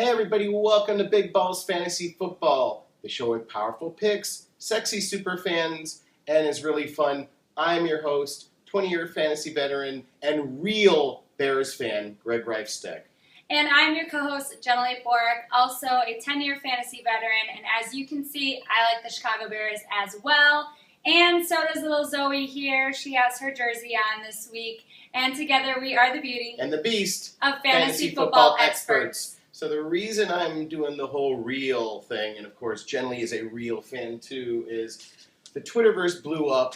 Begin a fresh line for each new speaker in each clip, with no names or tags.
Hey everybody, welcome to Big Balls Fantasy Football, the show with powerful picks, sexy super fans, and is really fun. I'm your host, 20-year fantasy veteran, and real Bears fan, Greg Reifsteck.
And I'm your co-host, Jenilee, also a 10-year fantasy veteran, and as you can see, I like the Chicago Bears as well. And so does little Zoe here. She has her jersey on this week. And together we are the beauty
and the beast
of fantasy football experts.
So the reason I'm doing the whole real thing, and of course Jenilee is a real fan too, is the Twitterverse blew up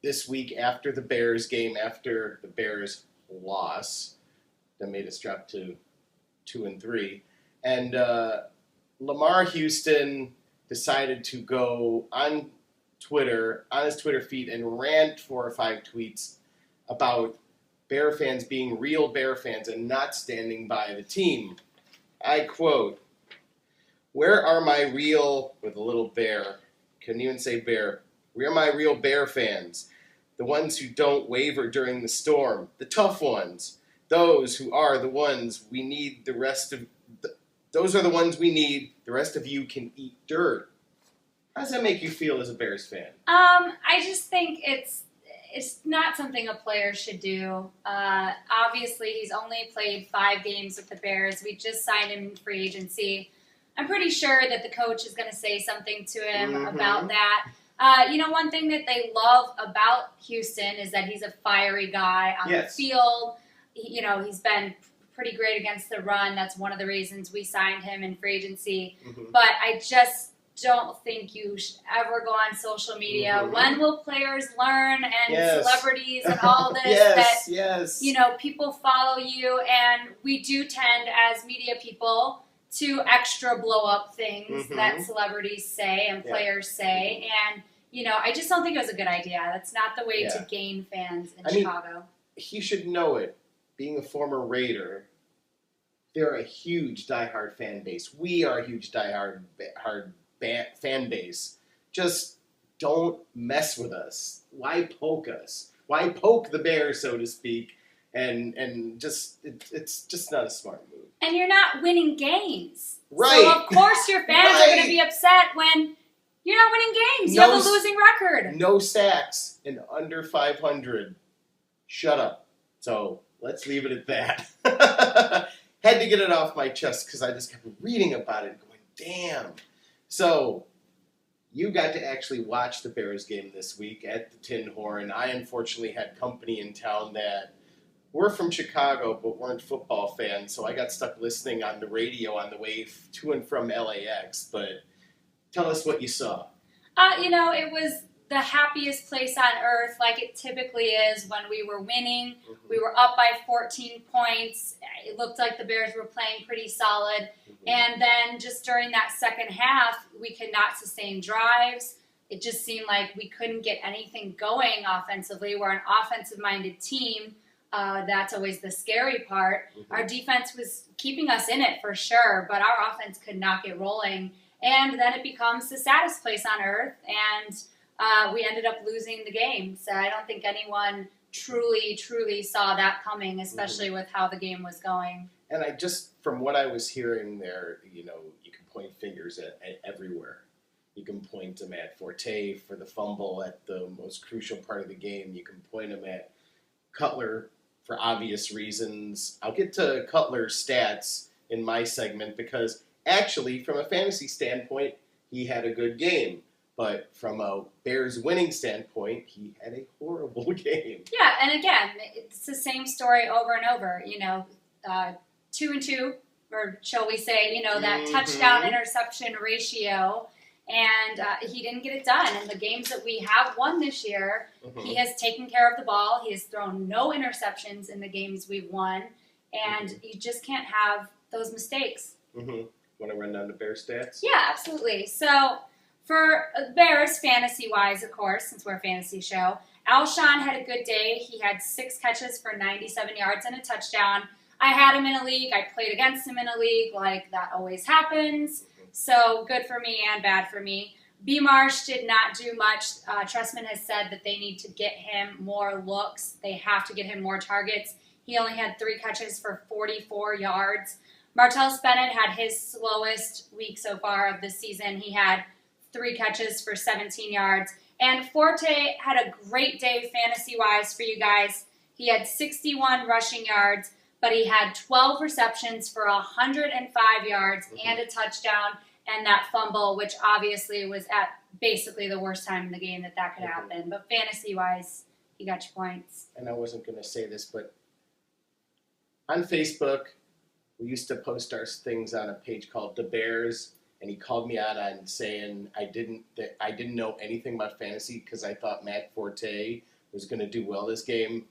this week after the Bears game, after the Bears loss that made us drop to 2-3. And Lamar Houston decided to go on Twitter, on his Twitter feed, and rant 4 or 5 tweets about Bear fans being real Bear fans and not standing by the team. I quote, "Where are my real," with a little bear, couldn't even say bear, "where are my real Bear fans? The ones who don't waver during the storm, the tough ones, those who are the ones we need, those are the ones we need, the rest of you can eat dirt." How does that make you feel as a Bears fan?
I just think it's not something a player should do. Obviously, he's only played 5 games with the Bears. We just signed him in free agency. I'm pretty sure that the coach is going to say something to him about that. One thing that they love about Houston is that he's a fiery guy on the field. He's been pretty great against the run. That's one of the reasons we signed him in free agency. But I just don't think you should ever go on social media. When will players learn, and celebrities and all this, that people follow you, and we do tend as media people to extra blow up things that celebrities say and players say, and I just don't think it was a good idea. That's not the way to gain fans in Chicago.
He should know it. Being a former Raider, they're a huge diehard fan base. We are a huge diehard fan base. Just don't mess with us. Why poke us? Why poke the bear, so to speak? And it's just not a smart move.
And you're not winning games.
Right.
So of course your fans are going to be upset when you're not winning games. You have a losing record.
No sacks and under 500. Shut up. So let's leave it at that. Had to get it off my chest because I just kept reading about it and going, damn. So, you got to actually watch the Bears game this week at the Tin Horn. I unfortunately had company in town that were from Chicago but weren't football fans, so I got stuck listening on the radio on the way to and from LAX. But tell us what you saw.
It was the happiest place on earth, like it typically is when we were winning. We were up by 14 points. It looked like the Bears were playing pretty solid. And then just during that second half, we could not sustain drives. It just seemed like we couldn't get anything going offensively. We're an offensive-minded team. That's always the scary part. Our defense was keeping us in it for sure, but our offense could not get rolling. And then it becomes the saddest place on earth, and we ended up losing the game. So I don't think anyone truly saw that coming, especially with how the game was going.
And from what I was hearing there, you can point fingers at everywhere. You can point them at Forte for the fumble at the most crucial part of the game. You can point them at Cutler for obvious reasons. I'll get to Cutler's stats in my segment because actually, from a fantasy standpoint, he had a good game. But from a Bears winning standpoint, he had a horrible game. Yeah,
and again, it's the same story over and over. 2-2, or shall we say, that touchdown interception ratio, and he didn't get it done. And the games that we have won this year, he has taken care of the ball. He has thrown no interceptions in the games we've won, and you just can't have those mistakes.
Want to run down the Bears stats?
Yeah, absolutely. So, for Bears, fantasy-wise, of course, since we're a fantasy show, Alshon had a good day. He had 6 catches for 97 yards and a touchdown. I had him in a league. I played against him in a league. Like, that always happens. So, good for me and bad for me. B. Marsh did not do much. Trustman has said that they need to get him more looks. They have to get him more targets. He only had 3 catches for 44 yards. Martellus Bennett had his slowest week so far of the season. He had 3 catches for 17 yards. And Forte had a great day fantasy-wise for you guys. He had 61 rushing yards, but he had 12 receptions for 105 yards and a touchdown and that fumble, which obviously was at basically the worst time in the game that could happen. But fantasy-wise, he got your points.
And I wasn't going to say this, but on Facebook, we used to post our things on a page called The Bears, and he called me out on saying I didn't know anything about fantasy because I thought Matt Forte was going to do well this game.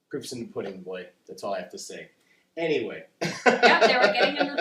Proof's in the pudding, boy. That's all I have to say. Anyway.
Yeah, they were getting him.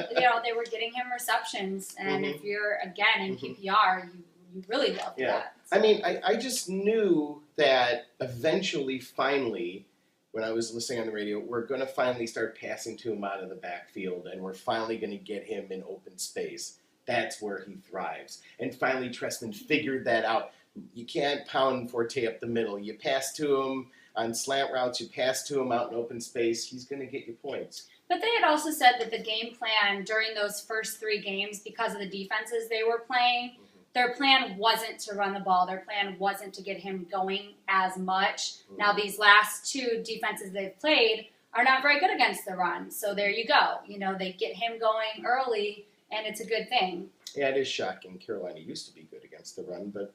They were getting him receptions, and if you're again in PPR, you really love that.
I mean, I just knew that eventually, finally, when I was listening on the radio, we're going to finally start passing to him out of the backfield, and we're finally going to get him in open space. That's where he thrives. And finally, Trestman figured that out. You can't pound Forte up the middle. You pass to him on slant routes, you pass to him out in open space, he's going to get you points.
But they had also said that the game plan during those first 3 games, because of the defenses they were playing, their plan wasn't to run the ball. Their plan wasn't to get him going as much. Now, these last 2 defenses they've played are not very good against the run. So there you go. They get him going early, and it's a good thing.
Yeah, it is shocking. Carolina used to be good against the run, but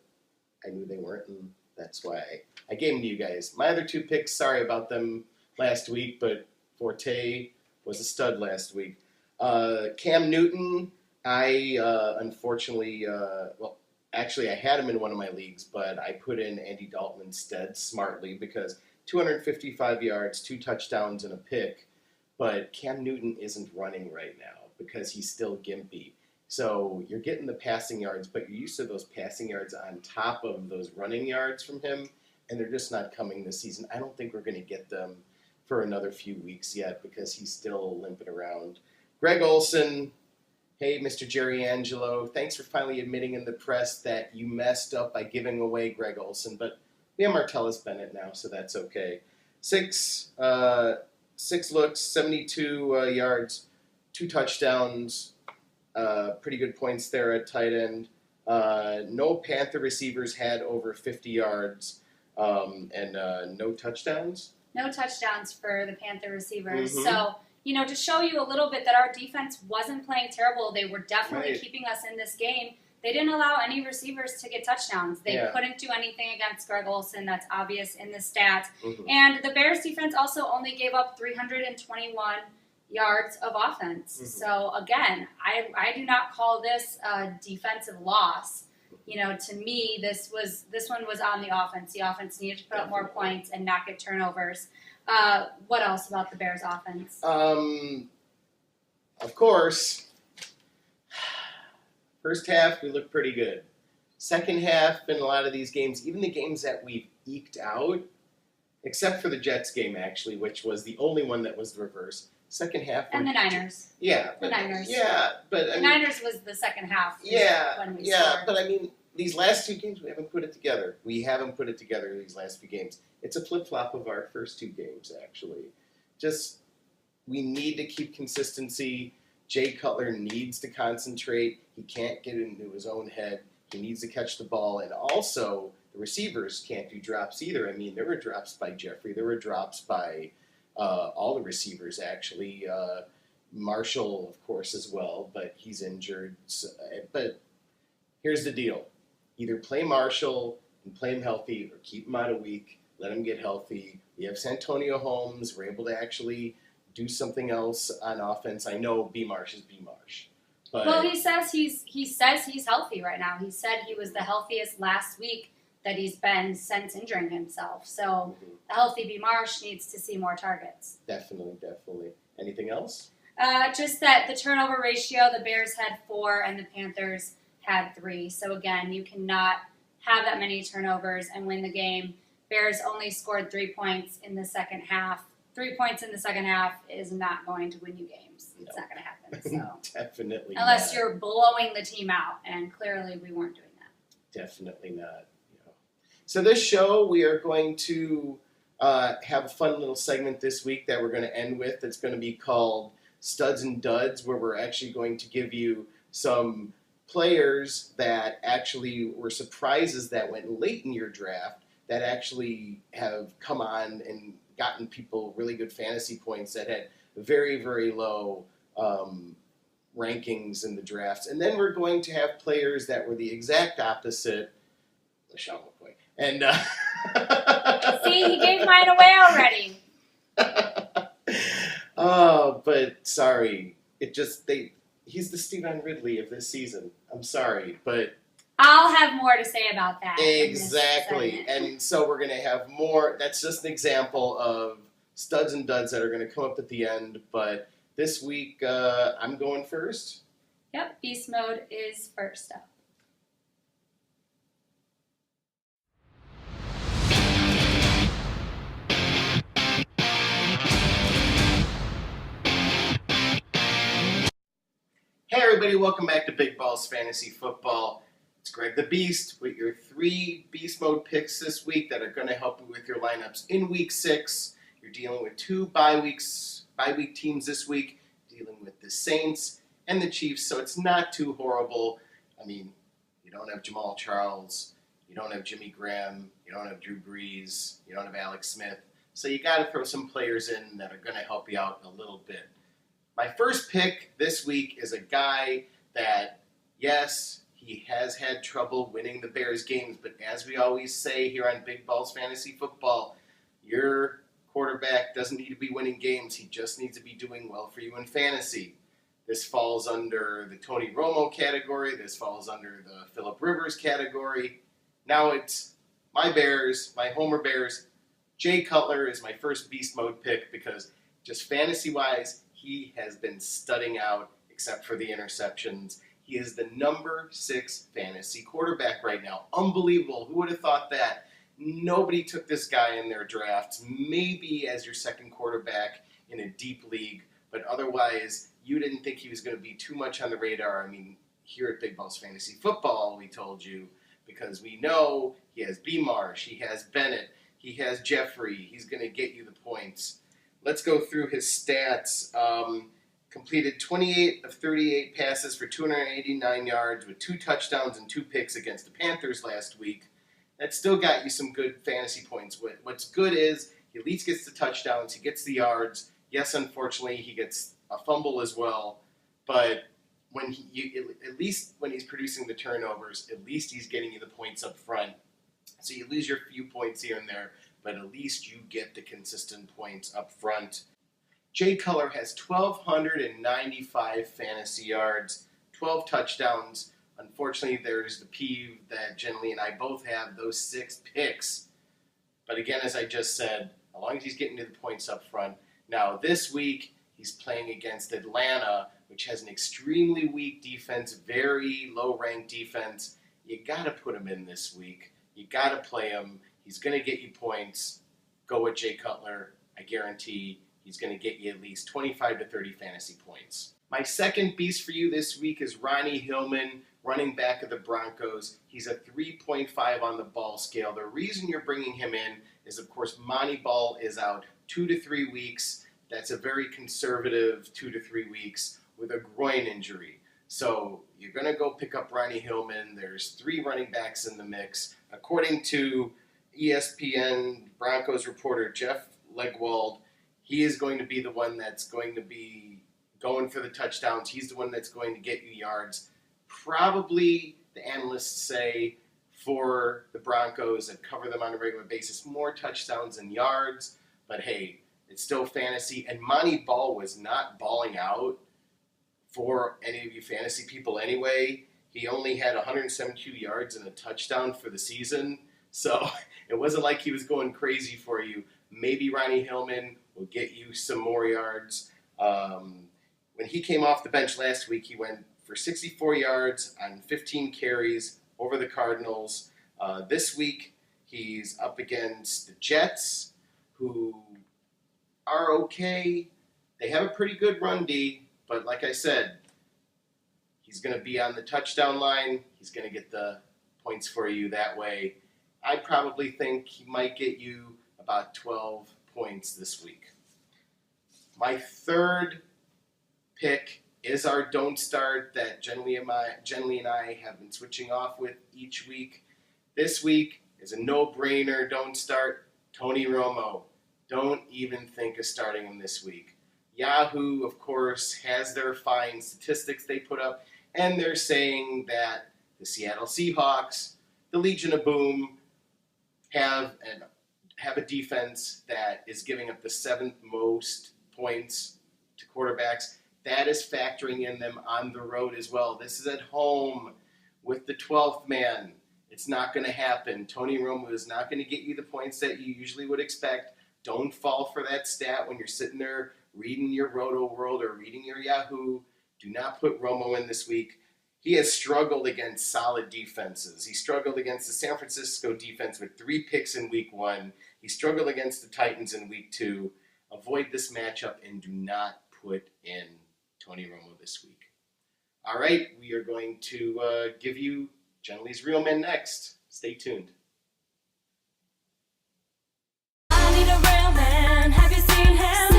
I knew they weren't, and that's why I gave them to you guys. My other 2 picks, sorry about them last week, but Forte was a stud last week. Cam Newton, I unfortunately, actually I had him in one of my leagues, but I put in Andy Dalton instead smartly because 255 yards, 2 touchdowns, and a pick. But Cam Newton isn't running right now because he's still gimpy. So you're getting the passing yards, but you're used to those passing yards on top of those running yards from him, and they're just not coming this season. I don't think we're going to get them for another few weeks yet because he's still limping around. Greg Olsen, hey, Mr. Jerry Angelo, thanks for finally admitting in the press that you messed up by giving away Greg Olsen, but we have Martellus Bennett now, so that's okay. 6 looks, 72 yards, 2 touchdowns. Pretty good points there at tight end. No Panther receivers had over 50 yards and no touchdowns.
No touchdowns for the Panther receivers. So, to show you a little bit that our defense wasn't playing terrible, they were definitely keeping us in this game. They didn't allow any receivers to get touchdowns. They couldn't do anything against Greg Olsen. That's obvious in the stats. And the Bears defense also only gave up 321 yards of offense. So again, I do not call this a defensive loss. To me, this one was on the offense. The offense needed to put up more points and not get turnovers. What else about the Bears offense?
Of course, first half we looked pretty good. Second half in a lot of these games, even the games that we've eked out, except for the Jets game actually, which was the only one that was the reverse. Second half.
And the Niners.
Yeah.
The Niners.
Yeah, but
the Niners was the second half.
Yeah, but I mean, these last 2 games, we haven't put it together. We haven't put it together these last few games. It's a flip-flop of our first 2 games, actually. Just, we need to keep consistency. Jay Cutler needs to concentrate. He can't get into his own head. He needs to catch the ball. And also, the receivers can't do drops either. I mean, there were drops by Jeffrey. There were drops by all the receivers, actually. Marshall, of course, as well, but he's injured. But here's the deal. Either play Marshall and play him healthy or keep him out a week, let him get healthy. We have Santonio Holmes. We're able to actually do something else on offense. I know B. Marsh is B. Marsh. But
well, he says he's healthy right now. He said he was the healthiest last week that he's been since injuring himself. So a healthy B. Marsh needs to see more targets.
Definitely. Anything else?
Just that the turnover ratio, the Bears had 4 and the Panthers had 3. So again, you cannot have that many turnovers and win the game. Bears only scored 3 points in the second half. 3 points in the second half is not going to win you games. It's not going to happen. So
Definitely
unless
not.
you're blowing the team out, and clearly we weren't doing that.
Definitely not. So this show, we are going to have a fun little segment this week that we're going to end with. That's going to be called studs and duds, where we're actually going to give you some players that actually were surprises that went late in your draft that actually have come on and gotten people really good fantasy points that had very, very low rankings in the drafts. And then we're going to have players that were the exact opposite. LaShawn McCoy. And
See, he gave mine away already.
Oh, but sorry. He's the Stevan Ridley of this season. I'm sorry, but
I'll have more to say about that.
exactly. And so we're going to have more. That's just an example of studs and duds that are going to come up at the end. But this week, I'm going first.
Yep, Beast Mode is first up.
Hey everybody, welcome back to Big Balls Fantasy Football. It's Greg the Beast with your 3 Beast Mode picks this week that are going to help you with your lineups in Week 6. You're dealing with 2 bye week teams this week, dealing with the Saints and the Chiefs, so it's not too horrible. I mean, you don't have Jamal Charles, you don't have Jimmy Graham, you don't have Drew Brees, you don't have Alex Smith, so you got to throw some players in that are going to help you out a little bit. My first pick this week is a guy that, yes, he has had trouble winning the Bears games, but as we always say here on Big Balls Fantasy Football, your quarterback doesn't need to be winning games. He just needs to be doing well for you in fantasy. This falls under the Tony Romo category. This falls under the Phillip Rivers category. Now it's my Bears, my Homer Bears. Jay Cutler is my first Beast Mode pick because just fantasy-wise, he has been studding out except for the interceptions. He is the number 6 fantasy quarterback right now. Unbelievable. Who would have thought that? Nobody took this guy in their drafts, maybe as your second quarterback in a deep league, but otherwise you didn't think he was going to be too much on the radar. I mean, here at Big Balls Fantasy Football, we told you, because we know he has B. Marsh, he has Bennett, he has Jeffrey, he's going to get you the points. Let's go through his stats. Completed 28 of 38 passes for 289 yards with 2 touchdowns and 2 picks against the Panthers last week. That still got you some good fantasy points. What's good is he at least gets the touchdowns, he gets the yards. Yes, unfortunately, he gets a fumble as well. But when at least when he's producing the turnovers, at least he's getting you the points up front. So you lose your few points here and there, but at least you get the consistent points up front. Jay Cutler has 1,295 fantasy yards, 12 touchdowns. Unfortunately, there's the peeve that Jenilee and I both have, those 6 picks. But again, as I just said, as long as he's getting to the points up front. Now, this week, he's playing against Atlanta, which has an extremely weak defense, very low-ranked defense. You got to put him in this week. You got to play him. He's going to get you points. Go with Jay Cutler. I guarantee he's going to get you at least 25 to 30 fantasy points. My second beast for you this week is Ronnie Hillman, running back of the Broncos. He's a 3.5 on the ball scale. The reason you're bringing him in is, of course, Monty Ball is out 2 to 3 weeks. That's a very conservative 2 to 3 weeks with a groin injury. So you're going to go pick up Ronnie Hillman. There's 3 running backs in the mix. According to ESPN Broncos reporter Jeff Legwold, he is going to be the one that's going to be going for the touchdowns. He's the one that's going to get you yards. Probably, the analysts say, for the Broncos that cover them on a regular basis, more touchdowns than yards. But hey, it's still fantasy. And Monty Ball was not balling out for any of you fantasy people anyway. He only had 172 yards and a touchdown for the season. So it wasn't like he was going crazy for you. Maybe Ronnie Hillman will get you some more yards. When he came off the bench last week, he went for 64 yards on 15 carries over the Cardinals. This week, he's up against the Jets, who are okay. They have a pretty good run D, but like I said, he's going to be on the touchdown line. He's going to get the points for you that way. I probably think he might get you about 12 points this week. My third pick is our don't start that Jenilee and I have been switching off with each week. This week is a no-brainer don't start, Tony Romo. Don't even think of starting him this week. Yahoo, of course, has their fine statistics they put up, and they're saying that the Seattle Seahawks, the Legion of Boom, have a defense that is giving up the 7th most points to quarterbacks. That is factoring in them on the road as well. This is at home with the 12th man. It's not going to happen. Tony Romo is not going to get you the points that you usually would expect. Don't fall for that stat when you're sitting there reading your Roto World or reading your Yahoo. Do not put Romo in this week. He has struggled against solid defenses. He struggled against the San Francisco defense with 3 picks in week 1. He struggled against the Titans in week 2. Avoid this matchup and do not put in Tony Romo this week. All right, we are going to give you Jenilee's Real Men next. Stay tuned.
I need a real man. Have you seen him?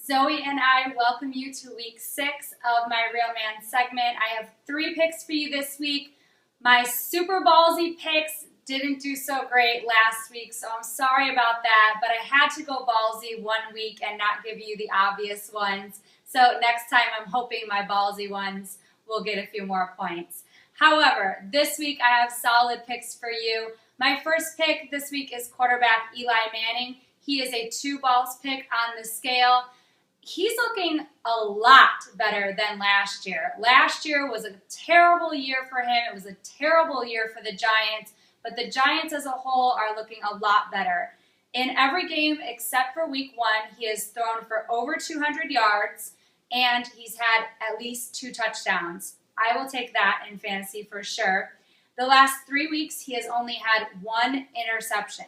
Zoe and I welcome you to week 6 of my Real Man segment. I have 3 picks for you this week. My super ballsy picks didn't do so great last week, so I'm sorry about that, but I had to go ballsy one week and not give you the obvious ones. So next time I'm hoping my ballsy ones will get a few more points. However, this week I have solid picks for you. My first pick this week is quarterback Eli Manning. He is a 2 balls pick on the scale. He's looking a lot better than last year. Last year was a terrible year for him. It was a terrible year for the Giants, but the Giants as a whole are looking a lot better. In every game except for week 1, he has thrown for over 200 yards, and he's had at least 2 touchdowns. I will take that in fantasy for sure. The last 3 weeks, he has only had 1 interception.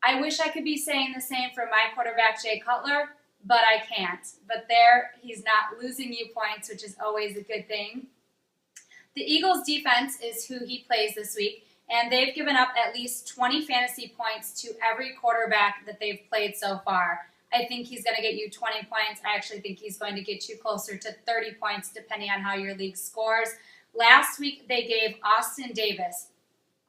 I wish I could be saying the same for my quarterback, Jay Cutler, but I can't. But there, he's not losing you points, which is always a good thing. The Eagles' defense is who he plays this week, and they've given up at least 20 fantasy points to every quarterback that they've played so far. I think he's going to get you 20 points. I actually think he's going to get you closer to 30 points, depending on how your league scores. Last week, they gave Austin Davis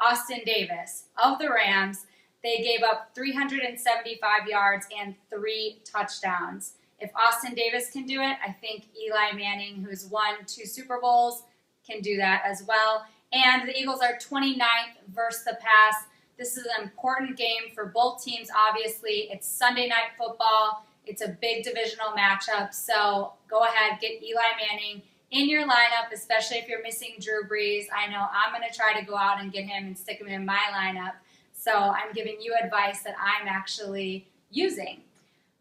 of the Rams, they gave up 375 yards and 3 touchdowns. If Austin Davis can do it, I think Eli Manning, who's won 2 Super Bowls, can do that as well. And the Eagles are 29th versus the pass. This is an important game for both teams, obviously. It's Sunday Night Football. It's a big divisional matchup. So go ahead, get Eli Manning in your lineup, especially if you're missing Drew Brees. I know I'm going to try to go out and get him and stick him in my lineup. So I'm giving you advice that I'm actually using.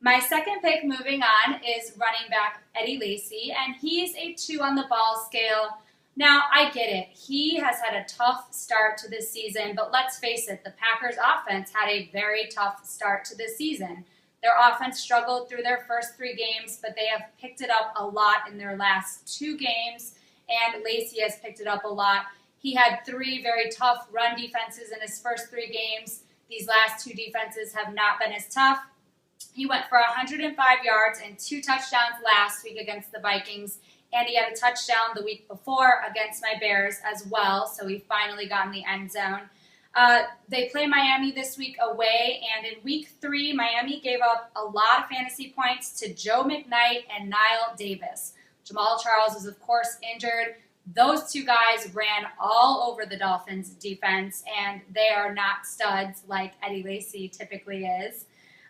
My second pick, moving on, is running back Eddie Lacy, and he's a 2 on the ball scale. Now, I get it. He has had a tough start to this season, but let's face it, the Packers' offense had a very tough start to this season. Their offense struggled through their first 3 games, but they have picked it up a lot in their last 2 games, and Lacy has picked it up a lot. He had 3 very tough run defenses in his first 3 games. These last 2 defenses have not been as tough. He went for 105 yards and 2 touchdowns last week against the Vikings, and he had a touchdown the week before against my Bears as well, so he finally got in the end zone. They play Miami this week away, and in week 3, Miami gave up a lot of fantasy points to Joe McKnight and Niall Davis. Jamal Charles was, of course, injured. Those 2 guys ran all over the Dolphins' defense, and they are not studs like Eddie Lacy typically is.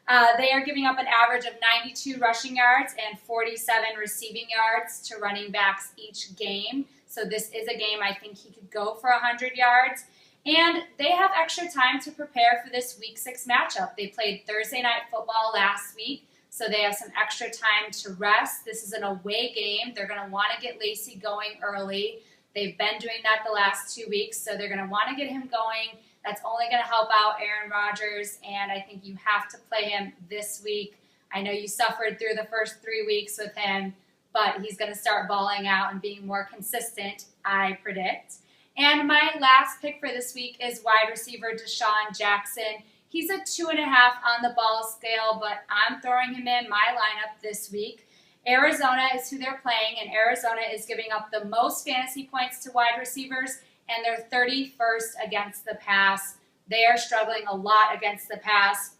They are giving up an average of 92 rushing yards and 47 receiving yards to running backs each game. So this is a game I think he could go for 100 yards. And they have extra time to prepare for this Week 6 matchup. They played Thursday Night Football last week, so they have some extra time to rest. This is an away game. They're going to want to get Lacy going early. They've been doing that the last 2 weeks, so they're going to want to get him going. That's only going to help out Aaron Rodgers, and I think you have to play him this week. I know you suffered through the first 3 weeks with him, but he's going to start balling out and being more consistent, I predict. And my last pick for this week is wide receiver Deshaun Jackson. He's a 2.5 on the ball scale, but I'm throwing him in my lineup this week. Arizona is who they're playing, and Arizona is giving up the most fantasy points to wide receivers, and they're 31st against the pass. They are struggling a lot against the pass.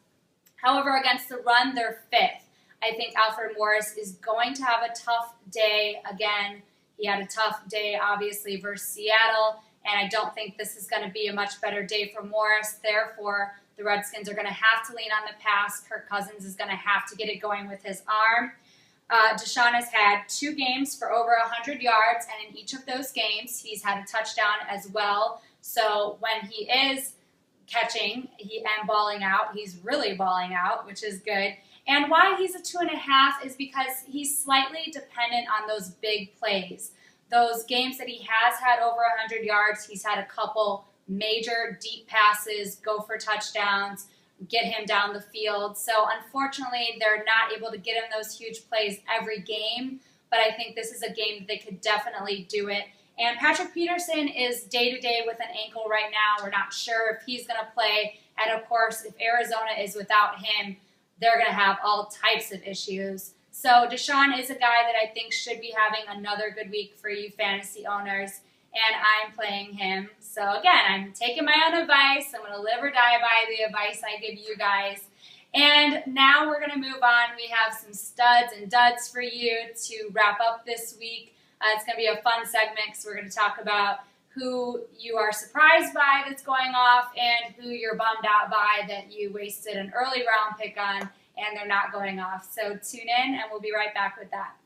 However, against the run, they're 5th. I think Alfred Morris is going to have a tough day again. He had a tough day, obviously, versus Seattle, and I don't think this is going to be a much better day for Morris. Therefore, the Redskins are going to have to lean on the pass. Kirk Cousins is going to have to get it going with his arm. Deshaun has had 2 games for over 100 yards, and in each of those games, he's had a touchdown as well. So when he is catching and balling out, he's really balling out, which is good. And why he's a 2.5 is because he's slightly dependent on those big plays. Those games that he has had over 100 yards, he's had a couple major deep passes, go for touchdowns, get him down the field. So unfortunately, they're not able to get him those huge plays every game, but I think this is a game that they could definitely do it. And Patrick Peterson is day-to-day with an ankle right now. We're not sure if he's going to play. And of course, if Arizona is without him, they're going to have all types of issues. So Deshaun is a guy that I think should be having another good week for you fantasy owners, and I'm playing him. So again, I'm taking my own advice. I'm going to live or die by the advice I give you guys. And now we're going to move on. We have some studs and duds for you to wrap up this week. It's going to be a fun segment because we're going to talk about who you are surprised by that's going off and who you're bummed out by that you wasted an early round pick on and they're not going off. So tune in and we'll be right back with that.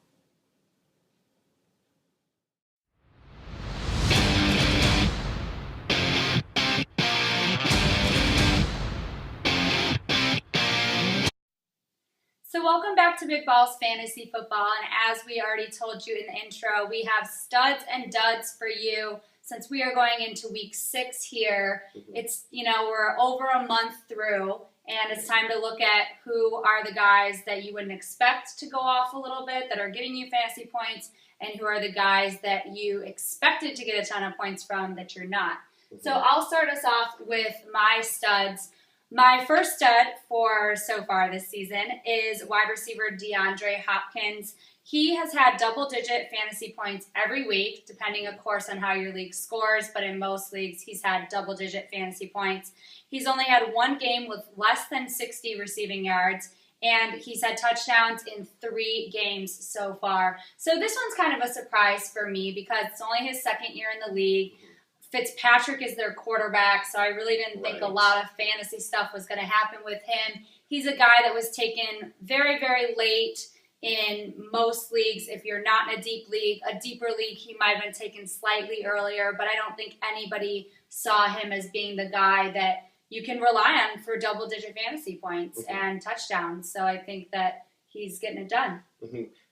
So welcome back to Big Balls Fantasy Football, and as we already told you in the intro, we have studs and duds for you since we are going into week 6 here. It's, we're over a month through, and it's time to look at who are the guys that you wouldn't expect to go off a little bit that are getting you fantasy points, and who are the guys that you expected to get a ton of points from that you're not. So I'll start us off with my studs. My first stud for so far this season is wide receiver DeAndre Hopkins. He has had double-digit fantasy points every week, depending, of course, on how your league scores, but in most leagues, he's had double-digit fantasy points. He's only had 1 game with less than 60 receiving yards, and he's had touchdowns in 3 games so far. So this one's kind of a surprise for me because it's only his 2nd year in the league. Fitzpatrick is their quarterback, so I really didn't think a lot of fantasy stuff was going to happen with him. He's a guy that was taken very, very late in most leagues. If you're not in a deeper league, he might have been taken slightly earlier, but I don't think anybody saw him as being the guy that you can rely on for double-digit fantasy points and touchdowns. So I think that he's getting it done.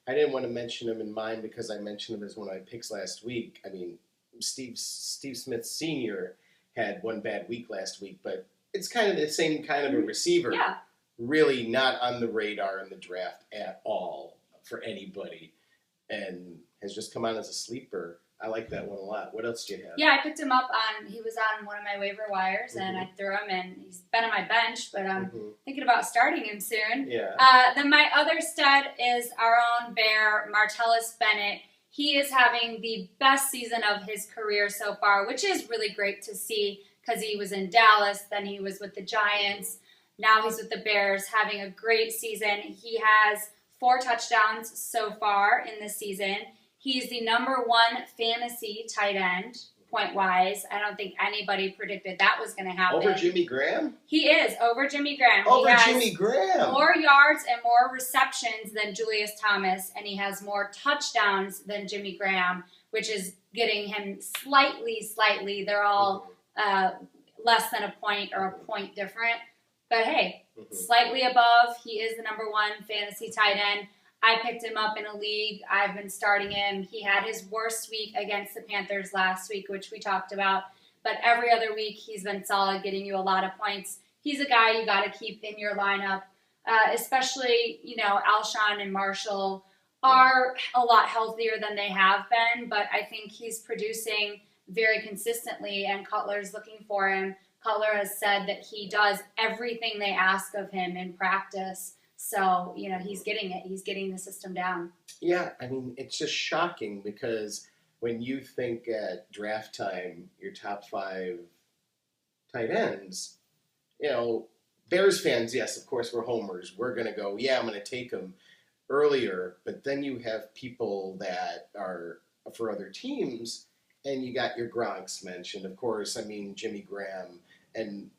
I didn't want to mention him in mine because I mentioned him as one of my picks last week. I mean, Steve Smith Sr. had 1 bad week last week, but it's kind of the same kind of a receiver.
Yeah.
Really not on the radar in the draft at all for anybody, and has just come on as a sleeper. I like that one a lot. What else do you have?
Yeah, I picked him up he was on one of my waiver wires, and I threw him in. He's been on my bench, but I'm thinking about starting him soon.
Yeah.
Then my other stud is our own Bear, Martellus Bennett. He is having the best season of his career so far, which is really great to see because he was in Dallas, then he was with the Giants, now he's with the Bears, having a great season. He has 4 touchdowns so far in the season. He's the number 1 fantasy tight end, point-wise. I don't think anybody predicted that was going to happen.
Over Jimmy Graham?
He is, over Jimmy Graham.
Over Jimmy Graham!
More yards and more receptions than Julius Thomas, and he has more touchdowns than Jimmy Graham, which is getting him slightly. They're all less than a point or a point different. But hey, slightly above. He is the number 1 fantasy tight end. I picked him up in a league. I've been starting him. He had his worst week against the Panthers last week, which we talked about. But every other week, he's been solid, getting you a lot of points. He's a guy you got to keep in your lineup, especially, Alshon and Marshall are a lot healthier than they have been. But I think he's producing very consistently, and Cutler's looking for him. Cutler has said that he does everything they ask of him in practice. So, he's getting it. He's getting the system down.
Yeah, I mean, it's just shocking because when you think at draft time, your top 5 tight ends, Bears fans, yes, of course, we're homers. We're going to go, yeah, I'm going to take them earlier. But then you have people that are for other teams, and you got your Gronks mentioned. Of course, I mean, Jimmy Graham, and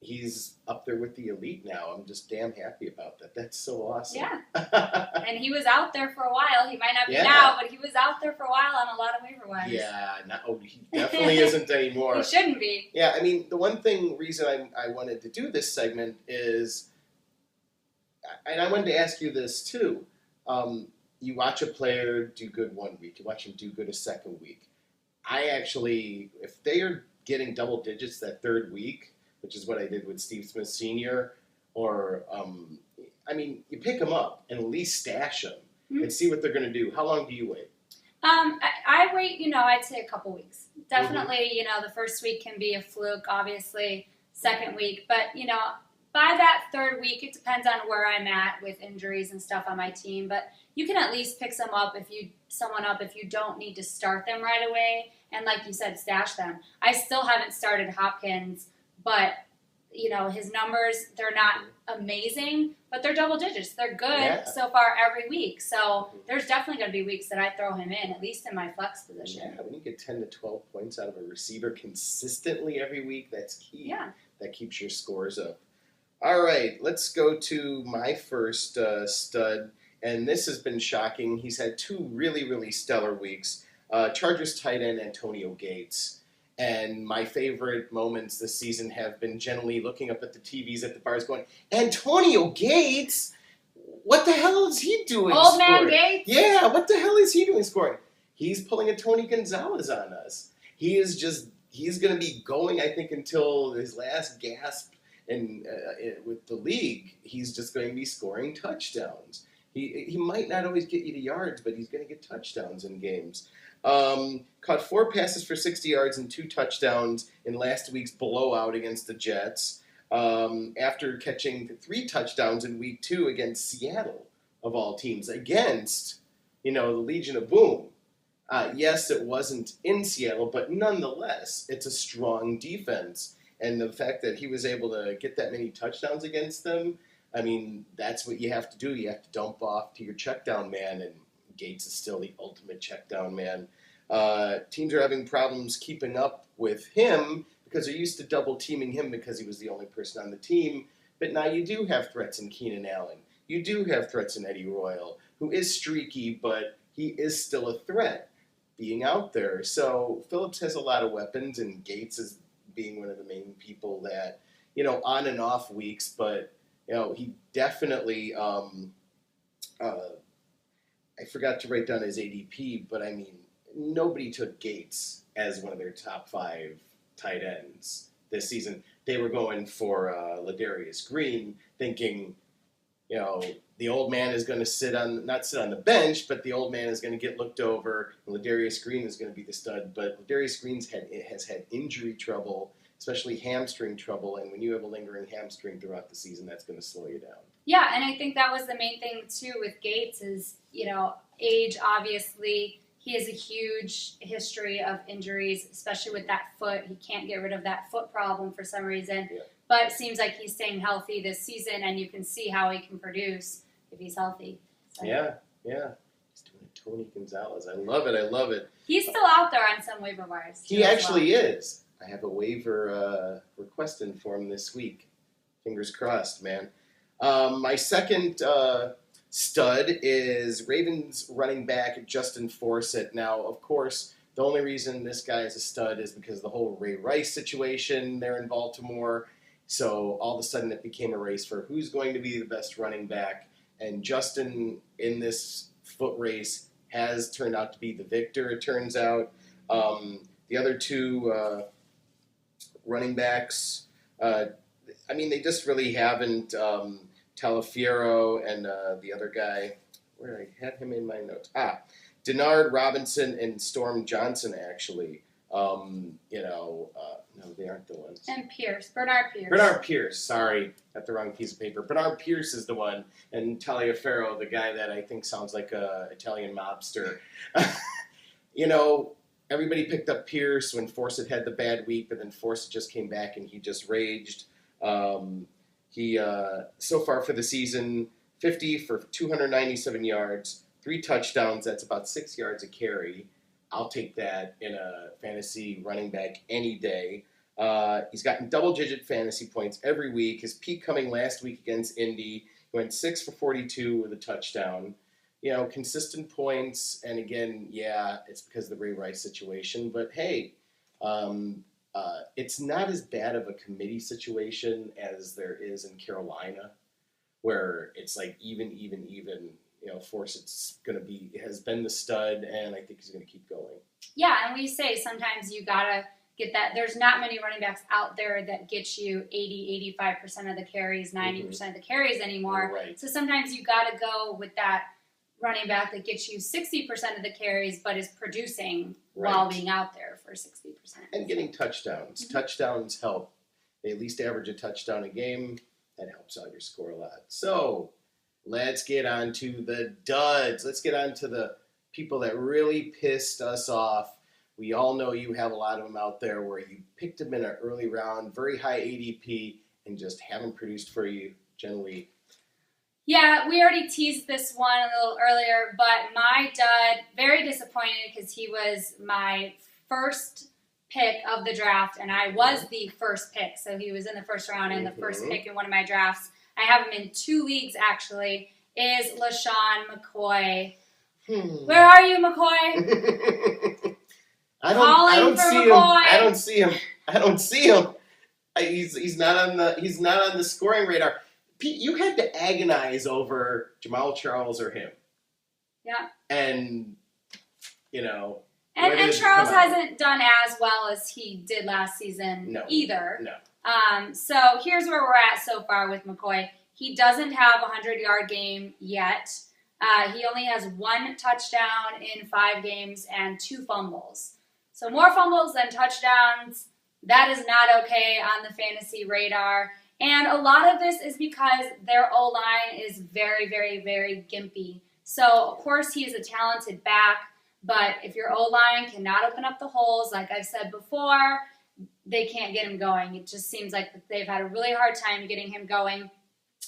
he's up there with the elite now. I'm just damn happy about that. That's so awesome.
Yeah. And he was out there for a while. He might not be
Yeah.
now, but he was out there for a while on a lot of waiver wires.
Yeah, he definitely isn't anymore.
He shouldn't be.
Yeah, I mean, the reason I wanted to do this segment is, and I wanted to ask you this too. You watch a player do good one week, you watch him do good a second week. I actually, if they are getting double digits that third week, which is what I did with Steve Smith Sr., or, you pick them up and at least stash them and see what they're going to do. How long do you wait?
I wait, I'd say a couple weeks. Definitely, the first week can be a fluke, obviously, second week. But, by that third week, it depends on where I'm at with injuries and stuff on my team. But you can at least pick someone up if you don't need to start them right away. And like you said, stash them. I still haven't started Hopkins, but, his numbers, they're not amazing, but they're double digits. They're good so far every week. So there's definitely going to be weeks that I throw him in, at least in my flex position.
Yeah, when you get 10 to 12 points out of a receiver consistently every week, that's key.
Yeah.
That keeps your scores up. All right, let's go to my first stud, and this has been shocking. He's had 2 really, really stellar weeks. Chargers tight end Antonio Gates. And my favorite moments this season have been Jenilee looking up at the TVs at the bars going, Antonio Gates? What the hell is he doing
Old
scoring?
man Gates?
Yeah, what the hell is he doing scoring? He's pulling a Tony Gonzalez on us. He's going to be going, I think, until his last gasp with the league. He's just going to be scoring touchdowns. He might not always get you to yards, but he's going to get touchdowns in games. Caught 4 passes for 60 yards and 2 touchdowns in last week's blowout against the Jets. After catching 3 touchdowns in week 2 against Seattle, of all teams, against, the Legion of Boom. Yes, it wasn't in Seattle, but nonetheless, it's a strong defense. And the fact that he was able to get that many touchdowns against them, that's what you have to do. You have to dump off to your check down man, and Gates is still the ultimate check down man. Teams are having problems keeping up with him because they're used to double teaming him because he was the only person on the team. But now you do have threats in Keenan Allen. You do have threats in Eddie Royal, who is streaky, but he is still a threat being out there. So Phillips has a lot of weapons, and Gates is being one of the main people that, on and off weeks, but, he definitely, I forgot to write down his ADP, but nobody took Gates as one of their top 5 tight ends this season. They were going for Ladarius Green, thinking, the old man is going to not sit on the bench, but the old man is going to get looked over, and Ladarius Green is going to be the stud. But Ladarius Green has had injury trouble, especially hamstring trouble, and when you have a lingering hamstring throughout the season, that's going to slow you down.
Yeah, and I think that was the main thing, too, with Gates is, age, obviously. He has a huge history of injuries, especially with that foot. He can't get rid of that foot problem for some reason. Yeah. But it seems like he's staying healthy this season, and you can see how he can produce if he's healthy. So.
Yeah. He's doing a Tony Gonzalez. I love it.
He's still out there on some waiver wires.
He actually is. I have a waiver request in for him this week. Fingers crossed, man. My second stud is Ravens running back Justin Forsett. Now, of course, the only reason this guy is a stud is because of the whole Ray Rice situation there in Baltimore. So all of a sudden it became a race for who's going to be the best running back. And Justin, in this foot race, has turned out to be the victor, it turns out. The other 2 running backs, they just really haven't. Talafiero and the other guy, where I had him in my notes. Denard Robinson and Storm Johnson, actually. No, they they aren't the ones.
And Bernard Pierce.
Bernard Pierce, sorry, got the wrong piece of paper. Bernard Pierce is the one, and Taliaferro, the guy that I think sounds like a Italian mobster. Everybody picked up Pierce when Forsett had the bad week, but then Forsett just came back and he just raged. He so far for the season, 50 for 297 yards, 3 touchdowns. That's about 6 yards a carry. I'll take that in a fantasy running back any day. He's gotten double-digit fantasy points every week. His peak coming last week against Indy. He went 6 for 42 with a touchdown. Consistent points. And again, it's because of the Ray Rice situation. But hey, it's not as bad of a committee situation as there is in Carolina, where it's like even. Forsett's has been the stud, and I think he's going to keep going.
Yeah, and we say sometimes you got to get that. There's not many running backs out there that get you 80, 85% of the carries, 90% of the carries anymore.
Right.
So sometimes you got to go with that running back that gets you 60% of the carries but is producing while being out there for 60%.
And getting touchdowns.
Mm-hmm.
Touchdowns help. They at least average a touchdown a game. That helps out your score a lot. So let's get on to the duds. Let's get on to the people that really pissed us off. We all know you have a lot of them out there where you picked them in an early round, very high ADP, and just haven't produced for you. Jenilee.
Yeah, we already teased this one a little earlier, but my dud, very disappointed because he was my first pick of the draft, and I was the first pick, so he was in the first round and the first pick in one of my drafts. I have him in 2 leagues, actually, is LaShawn McCoy. Where are you, McCoy?
I don't see him. He's not on the scoring radar. Pete, you had to agonize over Jamal Charles or him.
Yeah.
And
And Charles hasn't done as well as he did last season either.
No.
So here's where we're at so far with McCoy. He doesn't have a 100-yard game yet. He only has 1 touchdown in 5 games and 2 fumbles. So more fumbles than touchdowns. That is not okay on the fantasy radar. And a lot of this is because their O-line is very, very, very gimpy. So, of course, he is a talented back, but if your O-line cannot open up the holes, like I've said before, they can't get him going. It just seems like they've had a really hard time getting him going.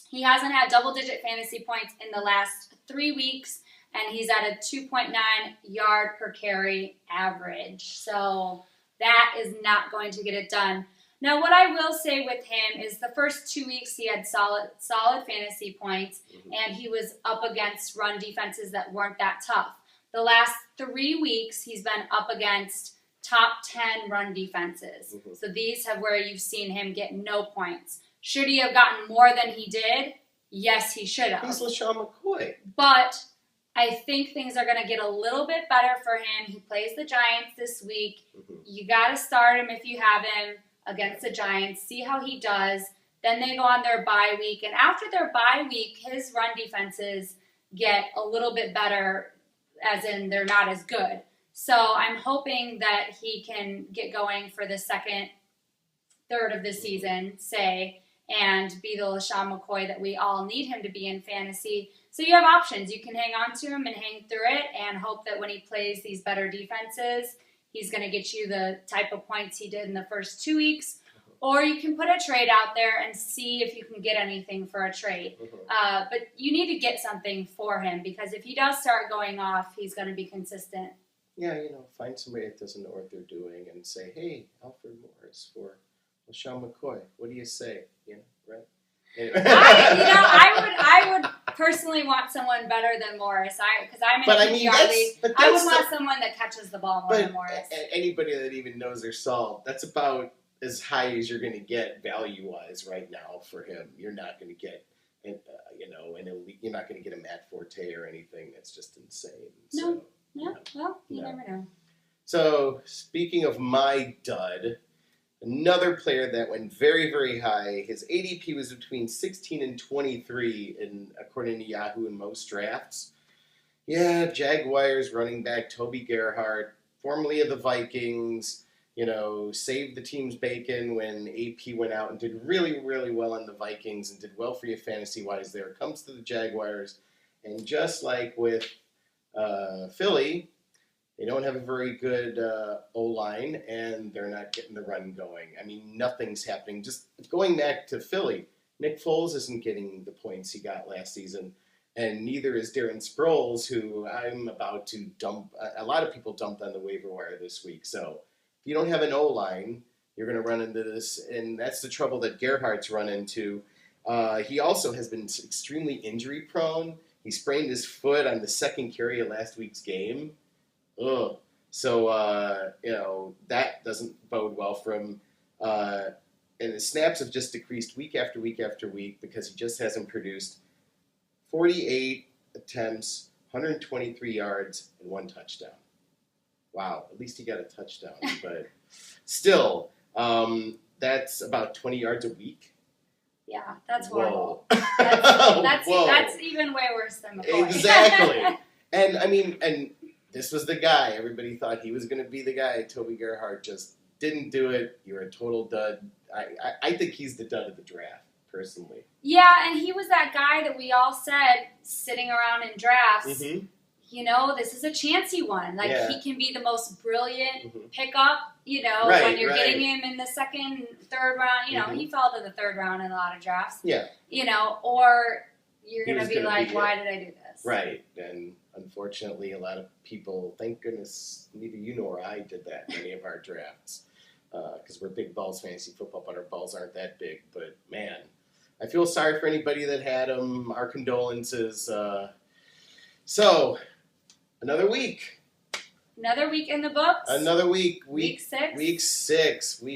He hasn't had double-digit fantasy points in the last 3 weeks, and he's at a 2.9 yard per carry average. So that is not going to get it done. Now, what I will say with him is the first 2 weeks he had solid fantasy points, and he was up against run defenses that weren't that tough. The last 3 weeks, he's been up against top 10 run defenses. So these have where you've seen him get no points. Should he have gotten more than he did? Yes, he should have.
He's LaShawn McCoy.
But I think things are going to get a little bit better for him. He plays the Giants this week. You got to start him if you have him against the Giants, see how he does. Then they go on their bye week. And after their bye week, his run defenses get a little bit better, as in they're not as good. So I'm hoping that he can get going for the second third of the season, say, and be the LaShawn McCoy that we all need him to be in fantasy. So you have options. You can hang on to him and hang through it and hope that when he plays these better defenses, he's going to get you the type of points he did in the first 2 weeks. Or you can put a trade out there and see if you can get anything for a trade. But you need to get something for him because if he does start going off, he's going to be consistent.
Yeah, find somebody that doesn't know what they're doing and say, hey, Alfred Morris for LaShawn McCoy. What do you say? Right? Anyway.
I would personally want someone better than Morris. Because I'm in a PPR league. I would want someone that catches the ball more than Morris.
Anybody that even knows their salt, that's about as high as you're going to get value-wise right now for him. You're not going to get, you're not going to get a Matt Forte or anything. That's just insane.
No. Well, you never know.
So, speaking of my dud, another player that went very, very high. His ADP was between 16 and 23, according to Yahoo and most drafts. Yeah, Jaguars running back Toby Gerhart, formerly of the Vikings. saved the team's bacon when AP went out and did really, really well on the Vikings and did well for you fantasy-wise there. Comes to the Jaguars, and just like with Philly, they don't have a very good O-line, and they're not getting the run going. I mean, nothing's happening. Just going back to Philly, Nick Foles isn't getting the points he got last season, and neither is Darren Sproles, who I'm about to dump. A lot of people dumped on the waiver wire this week, so if you don't have an O-line, you're going to run into this, and that's the trouble that Gerhardt's run into. He also has been extremely injury-prone. He sprained his foot on the second carry of last week's game. Ugh. So, that doesn't bode well for him. And his snaps have just decreased week after week after week because he just hasn't produced 48 attempts, 123 yards, and 1 touchdown. Wow, at least he got a touchdown. But still, that's about 20 yards a week.
Yeah, that's horrible.
Whoa.
That's even way worse than McCoy.
Exactly. And this was the guy. Everybody thought he was going to be the guy. Toby Gerhardt just didn't do it. You're a total dud. I think he's the dud of the draft, personally.
Yeah, and he was that guy that we all said sitting around in drafts,
Mm-hmm.
This is a chancy one. Like, he can be the most brilliant pickup,
Right,
when you're
right.
getting him in the second, third round. He fell to the third round in a lot of drafts.
Yeah.
Or you're
He
going to
was
be
gonna
like,
be
why did I do this?
Right. And unfortunately, a lot of people, thank goodness, neither you nor I did that in any of our drafts. Because we're big Balls Fantasy Football, but our balls aren't that big. But, man, I feel sorry for anybody that had them. Our condolences. So, another week.
Another week in the books.
Another week.
Week 6.
Week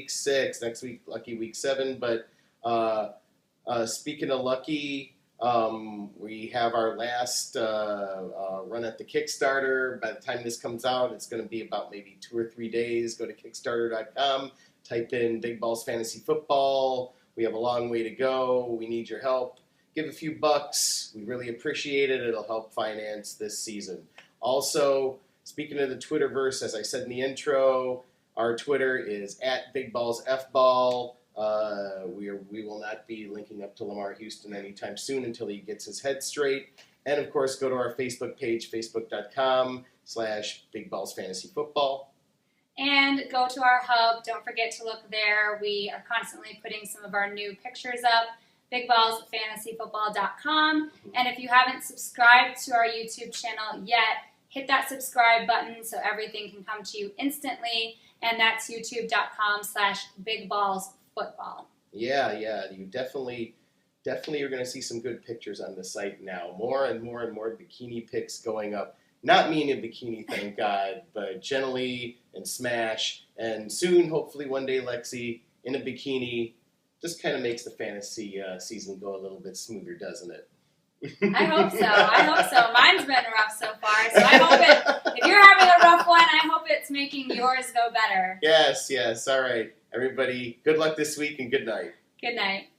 6. Next week, lucky week 7. But speaking of lucky, we have our last run at the Kickstarter. By the time this comes out, it's going to be about maybe 2 or 3 days. Go to Kickstarter.com, type in Big Balls Fantasy Football. We have a long way to go. We need your help. Give a few bucks. We really appreciate it. It'll help finance this season. Also, speaking of the Twitterverse, as I said in the intro, our Twitter is @BigBallsFBall. We will not be linking up to Lamar Houston anytime soon until he gets his head straight. And, of course, go to our Facebook page, facebook.com/BigBallsFantasyFootball.
And go to our hub. Don't forget to look there. We are constantly putting some of our new pictures up. BigBallsFantasyFootball.com. And if you haven't subscribed to our YouTube channel yet, hit that subscribe button so everything can come to you instantly. And that's youtube.com/BigBallsFootball.
Yeah. You definitely are going to see some good pictures on the site now. More and more bikini pics going up. Not me in a bikini, thank God, but Jenilee and Smash, and soon, hopefully one day, Lacy in a bikini. Just kind of makes the fantasy season go a little bit smoother, doesn't it?
I hope so. Mine's been rough so far, so I hope if you're having a rough one, I hope it's making yours go better.
Yes. All right. Everybody, good luck this week and good night.
Good night.